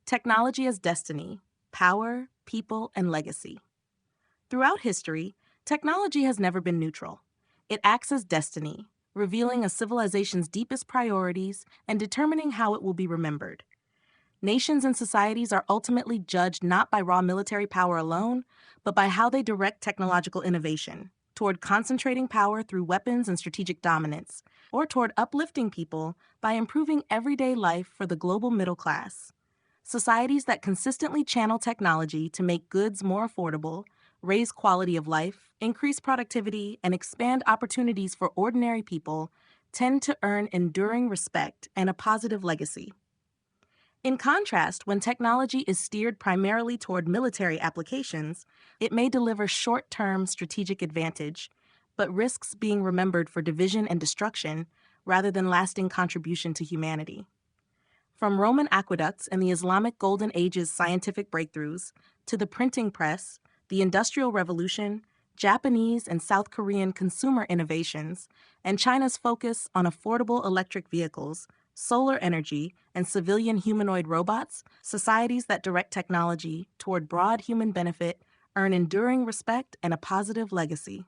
Technology as destiny, power, people, and legacy. Throughout history, technology has never been neutral. It acts as destiny, revealing a civilization's deepest priorities and determining how it will be remembered. Nations and societies are ultimately judged not by raw military power alone, but by how they direct technological innovation, toward concentrating power through weapons and strategic dominance, or toward uplifting people by improving everyday life for the global middle class. Societies that consistently channel technology to make goods more affordable, raise quality of life, increase productivity, and expand opportunities for ordinary people tend to earn enduring respect and a positive legacy. In contrast, when technology is steered primarily toward military applications, it may deliver short-term strategic advantage, but risks being remembered for division and destruction rather than lasting contribution to humanity. From Roman aqueducts and the Islamic Golden Age's scientific breakthroughs, to the printing press, the Industrial Revolution, Japanese and South Korean consumer innovations, and China's focus on affordable electric vehicles, solar energy, and civilian humanoid robots, societies that direct technology toward broad human benefit earn enduring respect and a positive legacy.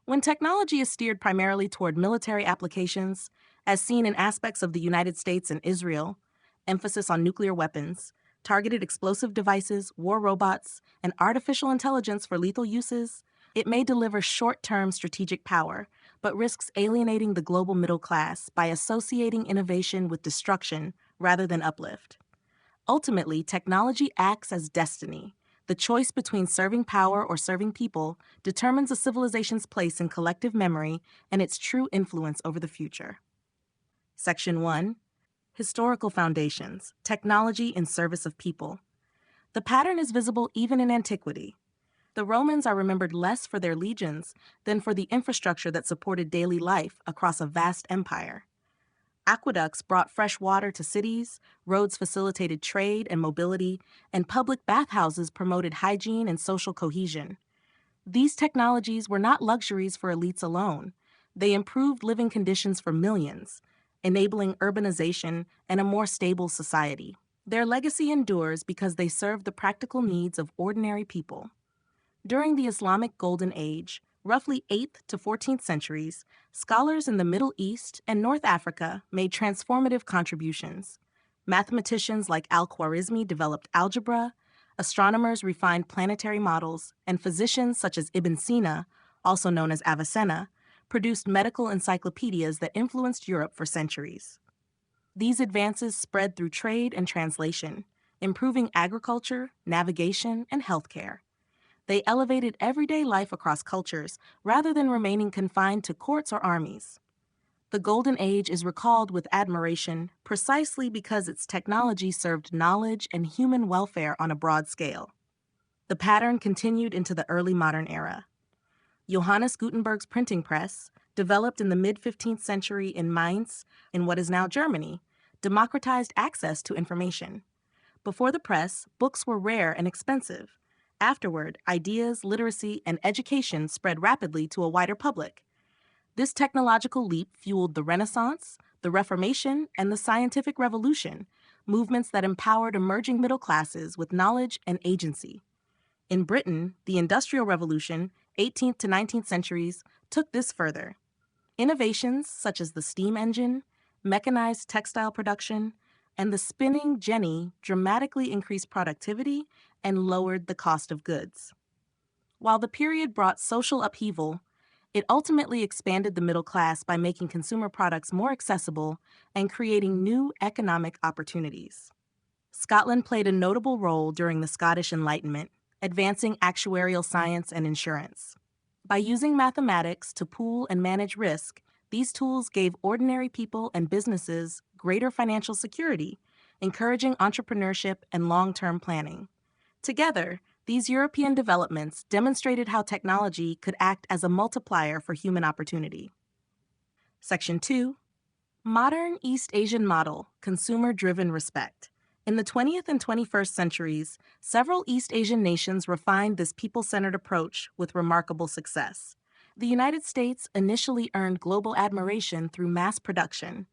When technology is steered primarily toward military applications, as seen in aspects of the United States and Israel, emphasis on nuclear weapons, targeted explosive devices, war robots, and artificial intelligence for lethal uses, it may deliver short-term strategic power, but risks alienating the global middle class by associating innovation with destruction rather than uplift. Ultimately, technology acts as destiny. The choice between serving power or serving people determines a civilization's place in collective memory and its true influence over the future. Section 1. Historical Foundations, Technology in Service of People. The pattern is visible even in antiquity. The Romans are remembered less for their legions than for the infrastructure that supported daily life across a vast empire. Aqueducts brought fresh water to cities, roads facilitated trade and mobility, and public bathhouses promoted hygiene and social cohesion. These technologies were not luxuries for elites alone. They improved living conditions for millions, enabling urbanization and a more stable society. Their legacy endures because they serve the practical needs of ordinary people. During the Islamic Golden Age, roughly 8th to 14th centuries, scholars in the Middle East and North Africa made transformative contributions. Mathematicians like al-Khwarizmi developed algebra, astronomers refined planetary models, and physicians such as Ibn Sina, also known as Avicenna, produced medical encyclopedias that influenced Europe for centuries. These advances spread through trade and translation, improving agriculture, navigation, and healthcare. They elevated everyday life across cultures rather than remaining confined to courts or armies. The Golden Age is recalled with admiration precisely because its technology served knowledge and human welfare on a broad scale. The pattern continued into the early modern era. Johannes Gutenberg's printing press, developed in the mid-15th century in Mainz, in what is now Germany, democratized access to information. Before the press, books were rare and expensive. Afterward, ideas, literacy, and education spread rapidly to a wider public. This technological leap fueled the Renaissance, the Reformation, and the Scientific Revolution, movements that empowered emerging middle classes with knowledge and agency. In Britain, the Industrial Revolution, 18th to 19th centuries, took this further. Innovations such as the steam engine, mechanized textile production, and the spinning jenny dramatically increased productivity and lowered the cost of goods. While the period brought social upheaval, it ultimately expanded the middle class by making consumer products more accessible and creating new economic opportunities. Scotland played a notable role during the Scottish Enlightenment, advancing actuarial science and insurance. By using mathematics to pool and manage risk, these tools gave ordinary people and businesses greater financial security, encouraging entrepreneurship and long-term planning. Together, these European developments demonstrated how technology could act as a multiplier for human opportunity. Section 2. Modern East Asian Model, Consumer-Driven Respect. In the 20th and 21st centuries, several East Asian nations refined this people-centered approach with remarkable success. The United States initially earned global admiration through mass production,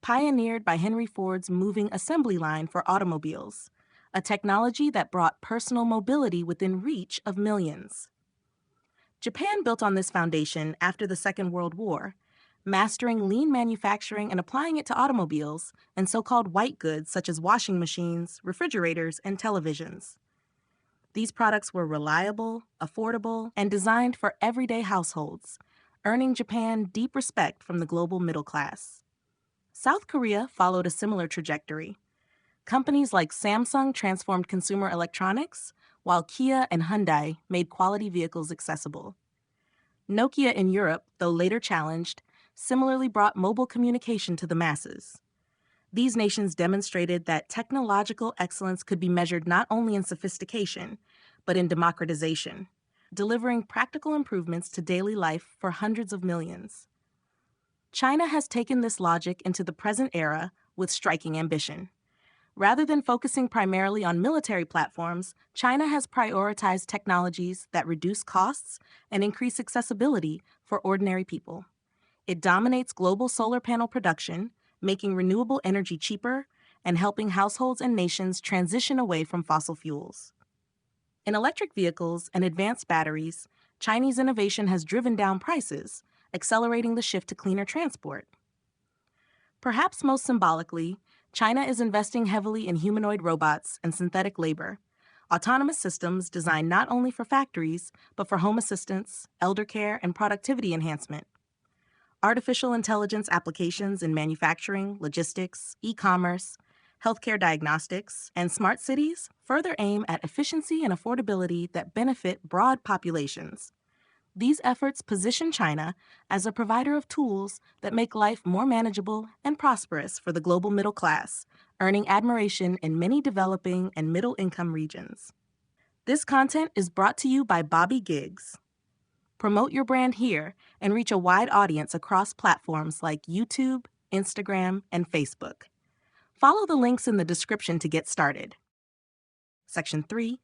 pioneered by Henry Ford's moving assembly line for automobiles, a technology that brought personal mobility within reach of millions. Japan built on this foundation after the Second World War, mastering lean manufacturing and applying it to automobiles and so-called white goods such as washing machines, refrigerators, and televisions. These products were reliable, affordable, and designed for everyday households, earning Japan deep respect from the global middle class. South Korea followed a similar trajectory. Companies like Samsung transformed consumer electronics, while Kia and Hyundai made quality vehicles accessible. Nokia in Europe, though later challenged, similarly brought mobile communication to the masses. These nations demonstrated that technological excellence could be measured not only in sophistication, but in democratization, delivering practical improvements to daily life for hundreds of millions. China has taken this logic into the present era with striking ambition. Rather than focusing primarily on military platforms, China has prioritized technologies that reduce costs and increase accessibility for ordinary people. It dominates global solar panel production, making renewable energy cheaper and helping households and nations transition away from fossil fuels. In electric vehicles and advanced batteries, Chinese innovation has driven down prices, accelerating the shift to cleaner transport. Perhaps most symbolically, China is investing heavily in humanoid robots and synthetic labor, autonomous systems designed not only for factories, but for home assistance, elder care, and productivity enhancement. Artificial intelligence applications in manufacturing, logistics, e-commerce, healthcare diagnostics, and smart cities further aim at efficiency and affordability that benefit broad populations. These efforts position China as a provider of tools that make life more manageable and prosperous for the global middle class, earning admiration in many developing and middle-income regions. This content is brought to you by Bobby Gigs. Promote your brand here and reach a wide audience across platforms like YouTube, Instagram, and Facebook. Follow the links in the description to get started. Section 3.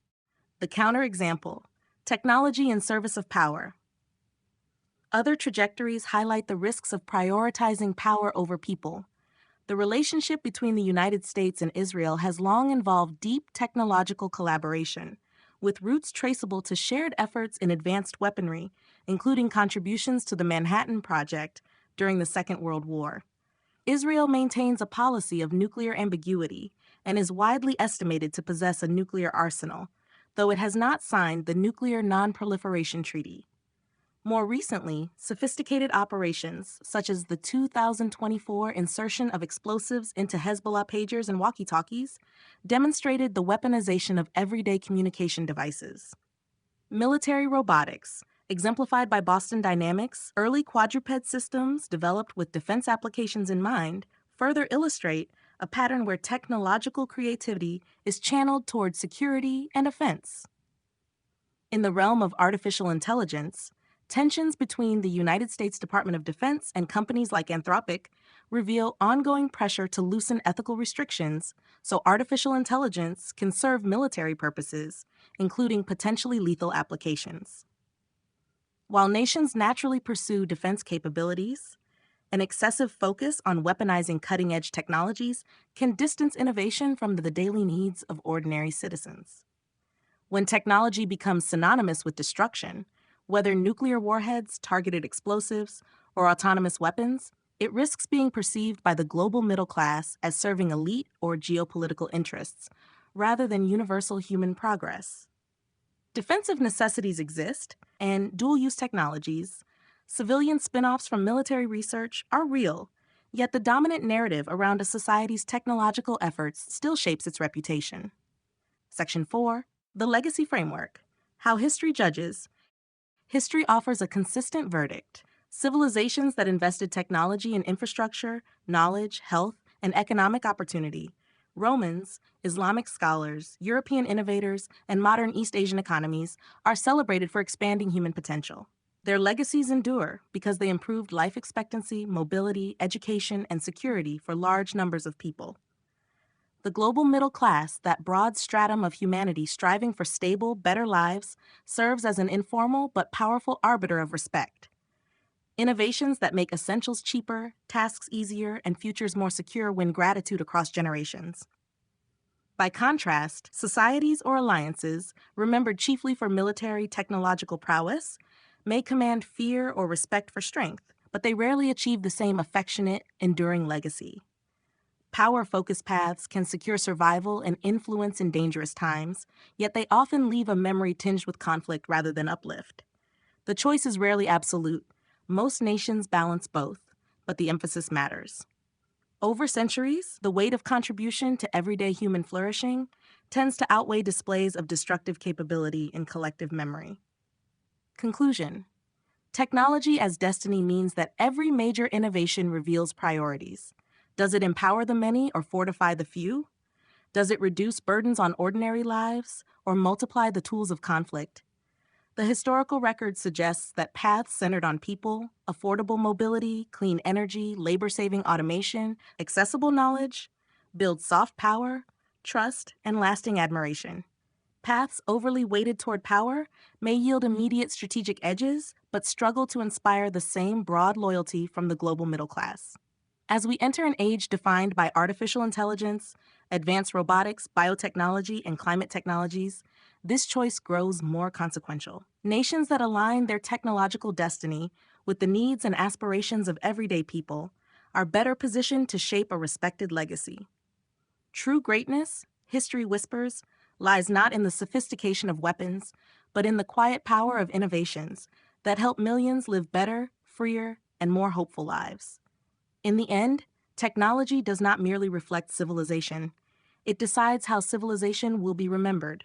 The counterexample: technology in service of power. Other trajectories highlight the risks of prioritizing power over people. The relationship between the United States and Israel has long involved deep technological collaboration, with roots traceable to shared efforts in advanced weaponry, including contributions to the Manhattan Project during the Second World War. Israel maintains a policy of nuclear ambiguity and is widely estimated to possess a nuclear arsenal, though it has not signed the Nuclear Non-Proliferation Treaty. More recently, sophisticated operations, such as the 2024 insertion of explosives into Hezbollah pagers and walkie-talkies, demonstrated the weaponization of everyday communication devices. Military robotics, exemplified by Boston Dynamics, early quadruped systems developed with defense applications in mind, further illustrate a pattern where technological creativity is channeled toward security and offense. In the realm of artificial intelligence, tensions between the United States Department of Defense and companies like Anthropic reveal ongoing pressure to loosen ethical restrictions so artificial intelligence can serve military purposes, including potentially lethal applications. While nations naturally pursue defense capabilities, an excessive focus on weaponizing cutting-edge technologies can distance innovation from the daily needs of ordinary citizens. When technology becomes synonymous with destruction, whether nuclear warheads, targeted explosives, or autonomous weapons, it risks being perceived by the global middle class as serving elite or geopolitical interests, rather than universal human progress. Defensive necessities exist, and dual-use technologies, civilian spin-offs from military research, are real, yet the dominant narrative around a society's technological efforts still shapes its reputation. Section 4. The Legacy Framework: How History Judges. History offers a consistent verdict. Civilizations that invested technology in infrastructure, knowledge, health, and economic opportunity, Romans, Islamic scholars, European innovators, and modern East Asian economies, are celebrated for expanding human potential. Their legacies endure because they improved life expectancy, mobility, education, and security for large numbers of people. The global middle class, that broad stratum of humanity striving for stable, better lives, serves as an informal but powerful arbiter of respect. Innovations that make essentials cheaper, tasks easier, and futures more secure win gratitude across generations. By contrast, societies or alliances, remembered chiefly for military technological prowess, may command fear or respect for strength, but they rarely achieve the same affectionate, enduring legacy. Power-focused paths can secure survival and influence in dangerous times, yet they often leave a memory tinged with conflict rather than uplift. The choice is rarely absolute. Most nations balance both, but the emphasis matters. Over centuries, the weight of contribution to everyday human flourishing tends to outweigh displays of destructive capability in collective memory. Conclusion: technology as destiny means that every major innovation reveals priorities. Does it empower the many or fortify the few? Does it reduce burdens on ordinary lives or multiply the tools of conflict? The historical record suggests that paths centered on people, affordable mobility, clean energy, labor-saving automation, accessible knowledge, build soft power, trust, and lasting admiration. Paths overly weighted toward power may yield immediate strategic edges, but struggle to inspire the same broad loyalty from the global middle class. As we enter an age defined by artificial intelligence, advanced robotics, biotechnology, and climate technologies, this choice grows more consequential. Nations that align their technological destiny with the needs and aspirations of everyday people are better positioned to shape a respected legacy. True greatness, history whispers, lies not in the sophistication of weapons, but in the quiet power of innovations that help millions live better, freer, and more hopeful lives. In the end, technology does not merely reflect civilization. It decides how civilization will be remembered.